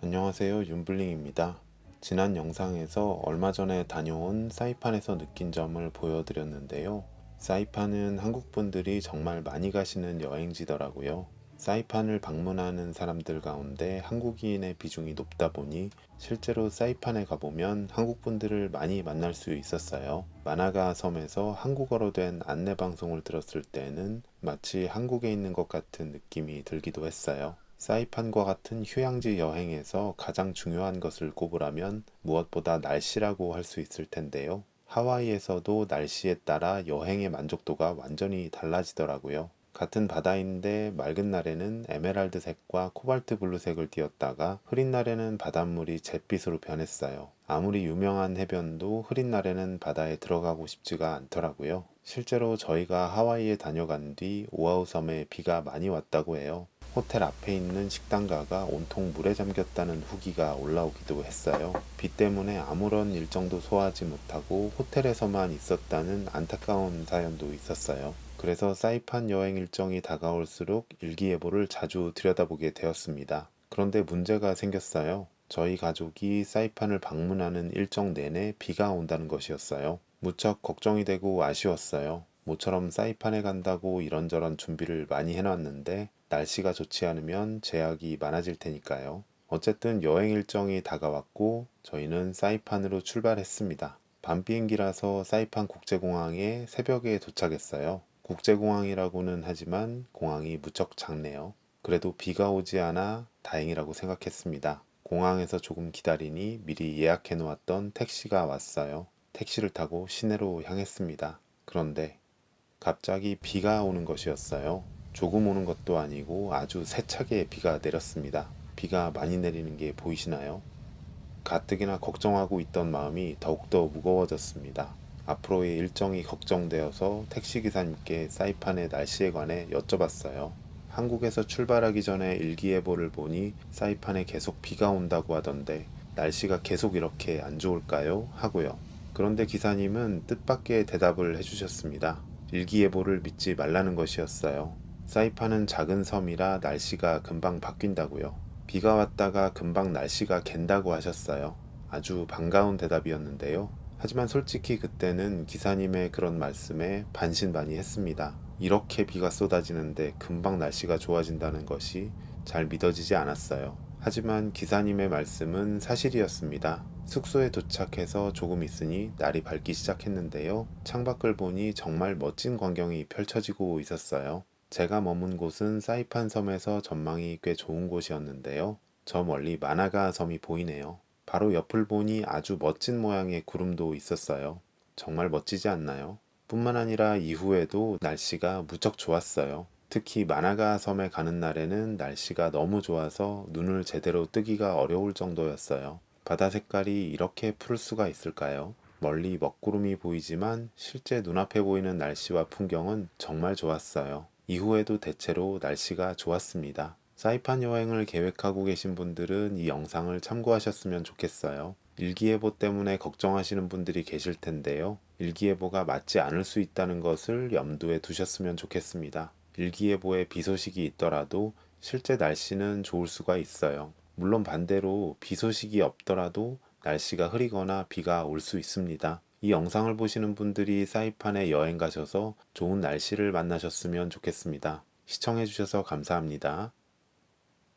안녕하세요, 윤블링입니다. 지난 영상에서 얼마 전에 다녀온 사이판에서 느낀 점을 보여드렸는데요. 사이판은 한국 분들이 정말 많이 가시는 여행지더라고요. 사이판을 방문하는 사람들 가운데 한국인의 비중이 높다 보니 실제로 사이판에 가보면 한국 분들을 많이 만날 수 있었어요. 마나가 섬에서 한국어로 된 안내 방송을 들었을 때는 마치 한국에 있는 것 같은 느낌이 들기도 했어요. 사이판과 같은 휴양지 여행에서 가장 중요한 것을 꼽으라면 무엇보다 날씨라고 할 수 있을 텐데요. 하와이에서도 날씨에 따라 여행의 만족도가 완전히 달라지더라고요. 같은 바다인데 맑은 날에는 에메랄드 색과 코발트 블루색을 띄었다가 흐린 날에는 바닷물이 잿빛으로 변했어요. 아무리 유명한 해변도 흐린 날에는 바다에 들어가고 싶지가 않더라고요. 실제로 저희가 하와이에 다녀간 뒤 오아후 섬에 비가 많이 왔다고 해요. 호텔 앞에 있는 식당가가 온통 물에 잠겼다는 후기가 올라오기도 했어요. 비 때문에 아무런 일정도 소화하지 못하고 호텔에서만 있었다는 안타까운 사연도 있었어요. 그래서 사이판 여행 일정이 다가올수록 일기예보를 자주 들여다보게 되었습니다. 그런데 문제가 생겼어요. 저희 가족이 사이판을 방문하는 일정 내내 비가 온다는 것이었어요. 무척 걱정이 되고 아쉬웠어요. 모처럼 사이판에 간다고 이런저런 준비를 많이 해놨는데 날씨가 좋지 않으면 제약이 많아질 테니까요. 어쨌든 여행 일정이 다가왔고 저희는 사이판으로 출발했습니다. 밤 비행기라서 사이판 국제공항에 새벽에 도착했어요. 국제공항이라고는 하지만 공항이 무척 작네요. 그래도 비가 오지 않아 다행이라고 생각했습니다. 공항에서 조금 기다리니 미리 예약해 놓았던 택시가 왔어요. 택시를 타고 시내로 향했습니다. 그런데 갑자기 비가 오는 것이었어요. 조금 오는 것도 아니고 아주 세차게 비가 내렸습니다. 비가 많이 내리는 게 보이시나요? 가뜩이나 걱정하고 있던 마음이 더욱더 무거워졌습니다. 앞으로의 일정이 걱정되어서 택시기사님께 사이판의 날씨에 관해 여쭤봤어요. 한국에서 출발하기 전에 일기예보를 보니 사이판에 계속 비가 온다고 하던데 날씨가 계속 이렇게 안 좋을까요? 하고요. 그런데 기사님은 뜻밖의 대답을 해주셨습니다. 일기예보를 믿지 말라는 것이었어요. 사이판은 작은 섬이라 날씨가 금방 바뀐다고요. 비가 왔다가 금방 날씨가 갠다고 하셨어요. 아주 반가운 대답이었는데요. 하지만 솔직히 그때는 기사님의 그런 말씀에 반신반의했습니다. 이렇게 비가 쏟아지는데 금방 날씨가 좋아진다는 것이 잘 믿어지지 않았어요. 하지만 기사님의 말씀은 사실이었습니다. 숙소에 도착해서 조금 있으니 날이 밝기 시작했는데요. 창밖을 보니 정말 멋진 광경이 펼쳐지고 있었어요. 제가 머문 곳은 사이판 섬에서 전망이 꽤 좋은 곳이었는데요. 저 멀리 마나가 섬이 보이네요. 바로 옆을 보니 아주 멋진 모양의 구름도 있었어요. 정말 멋지지 않나요? 뿐만 아니라 이후에도 날씨가 무척 좋았어요. 특히 마나가 섬에 가는 날에는 날씨가 너무 좋아서 눈을 제대로 뜨기가 어려울 정도였어요. 바다 색깔이 이렇게 푸를 수가 있을까요? 멀리 먹구름이 보이지만 실제 눈앞에 보이는 날씨와 풍경은 정말 좋았어요. 이후에도 대체로 날씨가 좋았습니다. 사이판 여행을 계획하고 계신 분들은 이 영상을 참고하셨으면 좋겠어요. 일기예보 때문에 걱정하시는 분들이 계실 텐데요. 일기예보가 맞지 않을 수 있다는 것을 염두에 두셨으면 좋겠습니다. 일기예보에 비 소식이 있더라도 실제 날씨는 좋을 수가 있어요. 물론 반대로 비 소식이 없더라도 날씨가 흐리거나 비가 올 수 있습니다. 이 영상을 보시는 분들이 사이판에 여행 가셔서 좋은 날씨를 만나셨으면 좋겠습니다. 시청해주셔서 감사합니다.